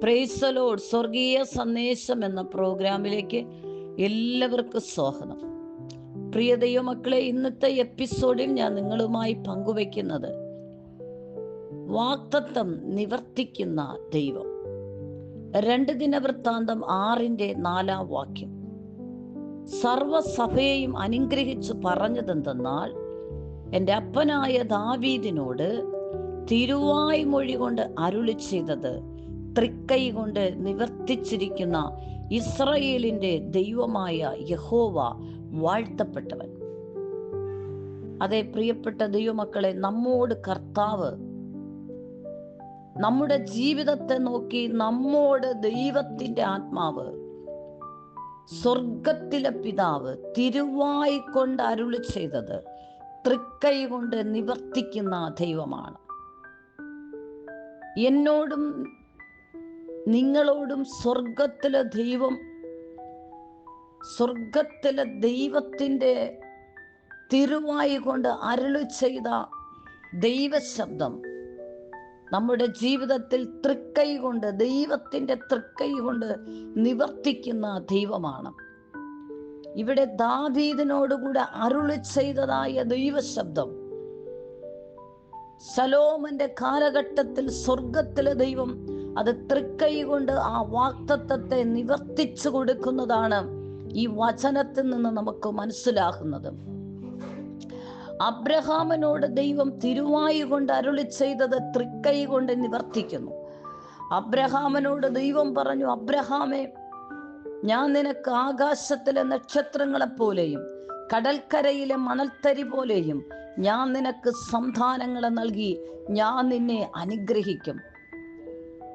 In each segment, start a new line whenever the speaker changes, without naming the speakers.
Praise the Lord. സ്വർഗീയ സന്ദേശം എന്ന പ്രോഗ്രാമിലേക്ക് എല്ലാവർക്കും സ്വാഗതം. പ്രിയ ദൈവമക്കളെ, ഇന്നത്തെ എപ്പിസോഡിൽ ഞാൻ നിങ്ങളുമായി പങ്കുവയ്ക്കുന്നത് വാഗ്ദത്തം നിവർത്തിക്കുന്ന ദൈവം. 2 ദിനവൃത്താന്തം 6:4 സർവസഭയെയും അനുഗ്രഹിച്ചു പറഞ്ഞതെന്തെന്നാൽ, എൻ്റെ അപ്പനായ ദാവീദിനോട് തിരുവായ്മൊഴി കൊണ്ട് അരുളി ചെയ്തത് തൃക്കൈ കൊണ്ട് നിവർത്തിച്ചിരിക്കുന്ന ഇസ്രായേലിന്റെ ദൈവമായ യഹോവ വാഴ്ത്തപ്പെട്ടവൻ. അതേ പ്രിയപ്പെട്ട ദൈവമക്കളെ, നമ്മോട് കർത്താവ് നമ്മുടെ ജീവിതത്തെ നോക്കി നമ്മോട് ദൈവത്തിന്റെ ആത്മാവ്, സ്വർഗത്തിലെ പിതാവ് തിരുവായി കൊണ്ട് അരുളി ചെയ്തത് തൃക്കൈ കൊണ്ട് നിവർത്തിക്കുന്ന ദൈവമാണ്. എന്നോടും നിങ്ങളോടും സ്വർഗത്തിലെ ദൈവത്തിന്റെ തിരുവായി കൊണ്ട് അരുളി ചെയ്ത ദൈവശബ്ദം നമ്മുടെ ജീവിതത്തിൽ തൃക്കൈ കൊണ്ട്, ദൈവത്തിന്റെ തൃക്കൈ കൊണ്ട് നിവർത്തിക്കുന്ന ദൈവമാണ്. ഇവിടെ ദാവീദിനോടുകൂടെ അരുളി ചെയ്തതായ ദൈവശബ്ദം ശലോമന്റെ കാലഘട്ടത്തിൽ സ്വർഗത്തിലെ ദൈവം അത് തൃക്കൈ കൊണ്ട് ആ വാഗ്ദത്തത്തെ നിവർത്തിച്ചു കൊടുക്കുന്നതാണ് ഈ വചനത്തിൽ നിന്ന് നമുക്ക് മനസ്സിലാകുന്നത്. അബ്രഹാമിനോട് ദൈവം തിരുവായി കൊണ്ട് അരുളി ചെയ്തത് തൃക്കൈ കൊണ്ട് നിവർത്തിക്കുന്നു. അബ്രഹാമിനോട് ദൈവം പറഞ്ഞു, അബ്രഹാമേ, ഞാൻ നിനക്ക് ആകാശത്തിലെ നക്ഷത്രങ്ങളെ പോലെയും കടൽക്കരയിലെ മണൽത്തരി പോലെയും ഞാൻ നിനക്ക് സന്താനങ്ങളെ നൽകി ഞാൻ നിന്നെ അനുഗ്രഹിക്കും.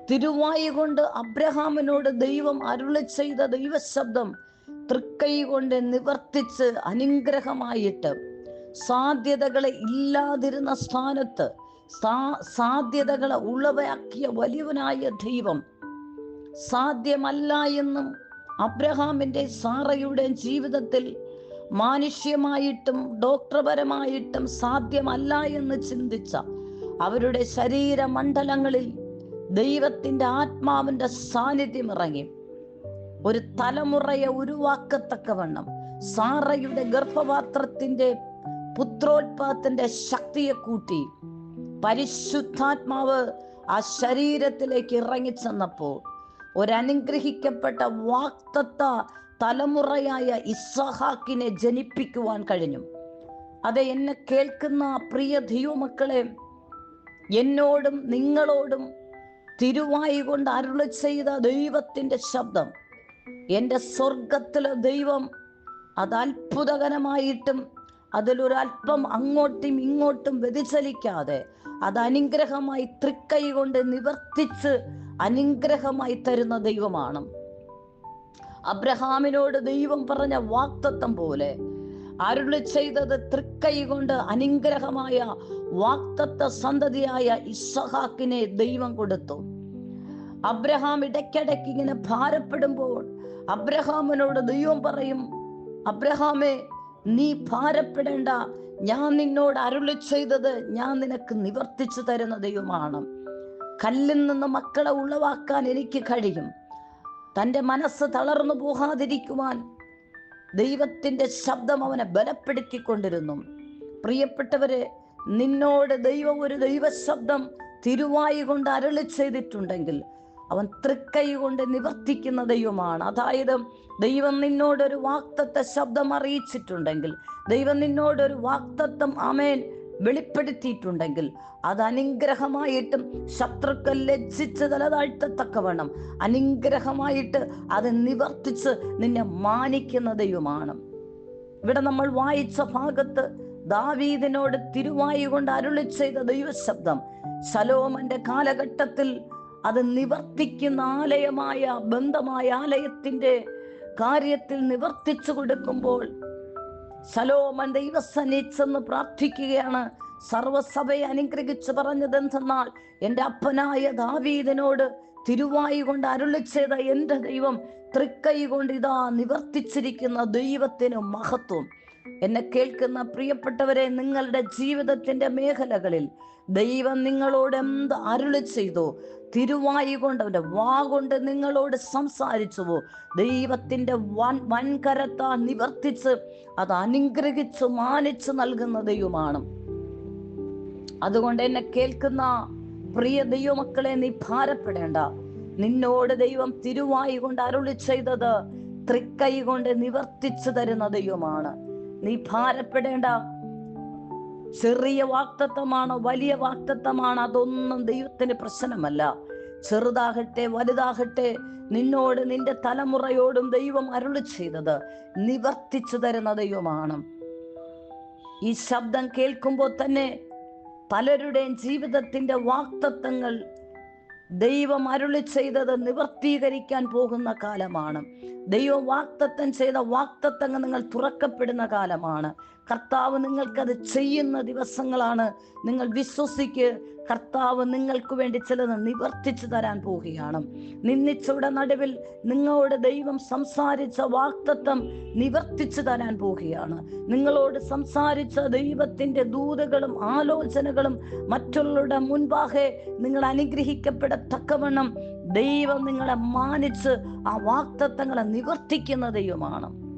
തിരുവായി കൊണ്ട് അബ്രഹാമിനോട് ദൈവം അരുളി ചെയ്ത ദൈവശബ്ദം തൃക്കൈ കൊണ്ട് നിവർത്തിച്ച് അനുഗ്രഹമായിട്ട് സാധ്യതകളെ ഇല്ലാതിരുന്ന സ്ഥാനത്ത് സാധ്യതകളെ ഉളവാക്കിയ വലിയവനായ ദൈവം, സാധ്യമല്ല എന്നും അബ്രഹാമിന്റെ സാറയുടെ ജീവിതത്തിൽ മാനുഷ്യമായിട്ടും ഡോക്ടർപരമായിട്ടും സാധ്യമല്ല എന്ന് ചിന്തിച്ച അവരുടെ ശരീരമണ്ഡലങ്ങളിൽ ദൈവത്തിന്റെ ആത്മാവിന്റെ സാന്നിധ്യം ഇറങ്ങി ഒരു തലമുറയെ ഉരുവാക്കത്തക്കവണ്ണം സാറയുടെ ഗർഭപാത്രത്തിന്റെ പുത്രോത്പാദത്തിന്റെ ശക്തിയെ കൂട്ടി പരിശുദ്ധാത്മാവ് ആ ശരീരത്തിലേക്ക് ഇറങ്ങിച്ചെന്നപ്പോൾ ഒരനുഗ്രഹിക്കപ്പെട്ട വാഗ്ദത്ത തലമുറയായ ഇസ്ഹാക്കിനെ ജനിപ്പിക്കുവാൻ കഴിഞ്ഞു. അത് എന്നെ കേൾക്കുന്ന പ്രിയ ദൈവമക്കളെ, എന്നോടും നിങ്ങളോടും തിരുവായി കൊണ്ട് അരുളി ചെയ്ത ദൈവത്തിന്റെ ശബ്ദം, എൻ്റെ സ്വർഗത്തിലെ ദൈവം അത് അത്ഭുതകരമായിട്ടും അതിലൊരൽപ്പം അങ്ങോട്ടും ഇങ്ങോട്ടും വ്യതിചലിക്കാതെ അത് അനുഗ്രഹമായി തൃക്കൈ കൊണ്ട് നിവർത്തിച്ച് അനുഗ്രഹമായി തരുന്ന ദൈവമാണ്. അബ്രഹാമിനോട് ദൈവം പറഞ്ഞ വാഗ്ദത്തം പോലെ അരുളി ചെയ്തത് തൃക്കൈ കൊണ്ട് അനുഗ്രഹമായ വാഗ്ദത്ത സന്തതിയായ ഇസ്ഹാക്കിനെ ദൈവം കൊടുത്തു. അബ്രഹാം ഇടയ്ക്കിടയ്ക്ക് ഇങ്ങനെ ഭാരപ്പെടുമ്പോൾ അബ്രഹാമിനോട് ദൈവം പറയും, അബ്രഹാമേ, നീ ഭാരപ്പെടേണ്ട, ഞാൻ നിന്നോട് അരുളി ചെയ്തത് ഞാൻ നിനക്ക് നിവർത്തിച്ചു തരുന്ന ദൈവമാണ്. കല്ലിൽ നിന്ന് മക്കളെ ഉളവാക്കാൻ എനിക്ക് കഴിയും. തൻ്റെ മനസ്സ് തളർന്നു പോകാതിരിക്കുവാൻ ദൈവത്തിന്റെ ശബ്ദം അവനെ ബലപ്പെടുത്തിക്കൊണ്ടിരുന്നു. പ്രിയപ്പെട്ടവരെ, നിന്നോട് ദൈവം ഒരു ദൈവശബ്ദം തിരുവായി കൊണ്ട് അരുളി ചെയ്തിട്ടുണ്ടെങ്കിൽ അവൻ തൃക്കൈ കൊണ്ട് നിവർത്തിക്കുന്ന ദൈവമാണ്. അതായത് ദൈവം നിന്നോടൊരു വാഗ്ദത്ത ശബ്ദം അറിയിച്ചിട്ടുണ്ടെങ്കിൽ, ദൈവം നിന്നോടൊരു വാഗ്ദത്തം ആമേൻ വെളിപ്പെടുത്തിയിട്ടുണ്ടെങ്കിൽ അത് അനുഗ്രഹമായിട്ടും ശത്രുക്കൾ ലജ്ജിച്ച് തലതാഴ്ത്തത്തക്കവണ്ണം അനുഗ്രഹമായിട്ട് അത് നിവർത്തിച്ച് നിന്നെ മാനിക്കുന്ന ദൈവമാണ്. ഇവിടെ നമ്മൾ വായിച്ച ഭാഗത്ത് ദാവീദിനോട് തിരുവായി കൊണ്ട് അരുളി ചെയ്ത ദൈവശബ്ദം ശലോമന്റെ കാലഘട്ടത്തിൽ അത് നിവർത്തിക്കുന്ന ആലയമായ ബന്ധമായ ആലയത്തിന്റെ കാര്യത്തിൽ നിവർത്തിച്ചു കൊടുക്കുമ്പോൾ ശലോമൻ ദൈവസന്നിധിയിൽ പ്രാർത്ഥിക്കുകയാണ്. സർവസഭയെ അനുഗ്രഹിച്ച് പറഞ്ഞതെന്തെന്നാൽ, എൻ്റെ അപ്പനായ ദാവീദിനോട് തിരുവായി കൊണ്ട് അരുളി ചെയ്ത എൻ്റെ ദൈവം തൃക്കൈ കൊണ്ട് ഇതാ നിവർത്തിച്ചിരിക്കുന്ന ദൈവത്തിന് മഹത്വം. എന്നെ കേൾക്കുന്ന പ്രിയപ്പെട്ടവരെ, നിങ്ങളുടെ ജീവിതത്തിന്റെ മേഖലകളിൽ ദൈവം നിങ്ങളോട് എന്ത് അരുളി ചെയ്തോ, തിരുവായി കൊണ്ട്, അവന്റെ വാ കൊണ്ട് നിങ്ങളോട് സംസാരിച്ചുവോ, ദൈവത്തിന്റെ വൻകരത്താൽ നിവർത്തിച്ച് അത് അനുഗ്രഹിച്ച് മാനിച്ച് നൽകുന്ന ദൈവമാണ്. അതുകൊണ്ട് എന്നെ കേൾക്കുന്ന പ്രിയ ദൈവമക്കളെ, നീ ഭാരപ്പെടേണ്ട. നിന്നോട് ദൈവം തിരുവായി കൊണ്ട് അരുളി ചെയ്തത് തൃക്കൈ കൊണ്ട് നിവർത്തിച്ചു തരുന്ന ദൈവമാണ്. നീ ഭാരപ്പെടേണ്ട. ചെറിയ വാക്തത്വമാണോ വലിയ വാക്തത്വമാണോ, അതൊന്നും ദൈവത്തിന് പ്രശ്നമല്ല. ചെറുതാകട്ടെ വലുതാകട്ടെ, നിന്നോട് നിന്റെ തലമുറയോടും ദൈവം അരുളി ചെയ്തത് നിവർത്തിച്ചു തരുന്ന ദൈവമാണ്. ഈ ശബ്ദം കേൾക്കുമ്പോൾ തന്നെ പലരുടെയും ജീവിതത്തിന്റെ വാക്തത്വങ്ങൾ ദൈവം അരുളി ചെയ്തത് നിവർത്തീകരിക്കാൻ പോകുന്ന കാലമാണ്. ദൈവം വാക്തത്വം ചെയ്ത വാക്തത്വങ്ങൾ നിങ്ങൾ തുറക്കപ്പെടുന്ന കാലമാണ്. കർത്താവ് നിങ്ങൾക്കത് ചെയ്യുന്ന ദിവസങ്ങളാണ്. നിങ്ങൾ വിശ്വസിക്ക്. കർത്താവ് നിങ്ങൾക്ക് വേണ്ടി ചിലത് നിവർത്തിച്ചു തരാൻ പോവുകയാണ്. നിന്നിച്ചയുടെ നടുവിൽ നിങ്ങളോട് ദൈവം സംസാരിച്ച വാക്തത്വം നിവർത്തിച്ചു തരാൻ പോവുകയാണ്. നിങ്ങളോട് സംസാരിച്ച ദൈവത്തിന്റെ ദൂതകളും ആലോചനകളും മറ്റുള്ളവരുടെ മുൻപാകെ നിങ്ങൾ അനുഗ്രഹിക്കപ്പെടത്തക്കവണ്ണം ദൈവം നിങ്ങളെ മാനിച്ച് ആ വാക്തത്വങ്ങളെ നിവർത്തിക്കുന്ന ദൈവമാണ്.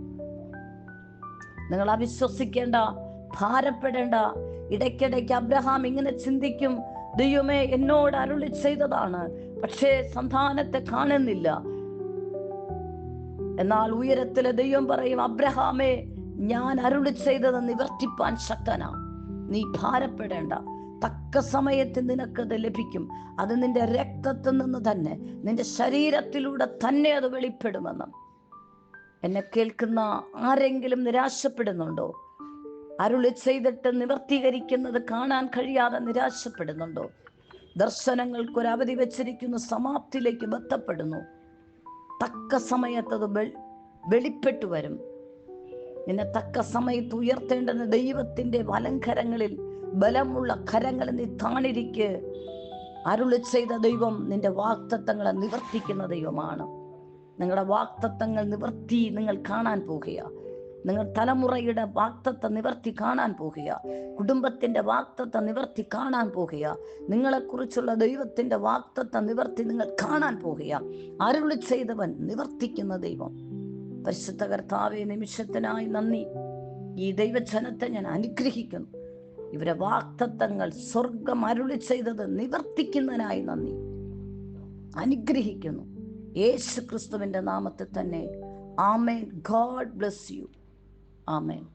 നിങ്ങൾ അവിശ്വസിക്കേണ്ട, ഭാരപ്പെടേണ്ട. ഇടയ്ക്കിടയ്ക്ക് അബ്രഹാം ഇങ്ങനെ ചിന്തിക്കും, ദൈവമേ എന്നോട് അരുളി ചെയ്തതാണ്, പക്ഷേ സന്താനത്തെ കാണുന്നില്ല. എന്നാൽ ഉയരത്തിലെ ദൈവം പറയും, അബ്രഹാമേ ഞാൻ അരുളി ചെയ്തത് നിവർത്തിപ്പാൻ ശക്തനാ, നീ ഭാരപ്പെടേണ്ട. തക്ക സമയത്ത് നിനക്കത് ലഭിക്കും. അത് നിന്റെ രക്തത്തിൽ നിന്ന് തന്നെ, നിന്റെ ശരീരത്തിലൂടെ തന്നെ അത് വെളിപ്പെടുമെന്ന്. എന്നെ കേൾക്കുന്ന ആരെങ്കിലും നിരാശപ്പെടുന്നുണ്ടോ? അരുളി ചെയ്തിട്ട് നിവർത്തീകരിക്കുന്നത് കാണാൻ കഴിയാതെ നിരാശപ്പെടുന്നുണ്ടോ? ദർശനങ്ങൾക്കൊരു അവധി വെച്ചിരിക്കുന്നു, സമാപ്തിയിലേക്ക് ബന്ധപ്പെടുന്നു. തക്ക സമയത്ത് അത് വെളിപ്പെട്ടു വരും. നിന്നെ തക്ക സമയത്ത് ഉയർത്തേണ്ടുന്ന ദൈവത്തിന്റെ വലങ്കരങ്ങളിൽ, ബലമുള്ള കരങ്ങളിൽ നീ താണിരിക്ക്. അരുളി ചെയ്ത ദൈവം നിന്റെ വാക്തത്വങ്ങളെ നിവർത്തിക്കുന്ന ദൈവമാണ്. നിങ്ങളുടെ വാക്തത്വങ്ങൾ നിവർത്തി നിങ്ങൾ കാണാൻ പോകുക. നിങ്ങൾ തലമുറയുടെ വാക്തത്വം നിവർത്തി കാണാൻ പോകുക. കുടുംബത്തിന്റെ വാക്തത്വം നിവർത്തി കാണാൻ പോകുക. നിങ്ങളെക്കുറിച്ചുള്ള ദൈവത്തിന്റെ വാക്തത്വം നിവർത്തി നിങ്ങൾ കാണാൻ പോകുക. അരുളി ചെയ്തവൻ നിവർത്തിക്കുന്ന ദൈവം. പരിശുദ്ധ കർത്താവേ, നിമിഷത്തിനായി നന്ദി. ഈ ദൈവജനത്തെ ഞാൻ അനുഗ്രഹിക്കുന്നു. ഇവരെ വാക്തത്വങ്ങൾ സ്വർഗം അരുളി ചെയ്തത് നിവർത്തിക്കുന്നതിനായി നന്ദി. അനുഗ്രഹിക്കുന്നു യേശു ക്രിസ്തുവിന്റെ നാമത്തിൽ തന്നെ. ആമേൻ. God bless you. ആമേൻ.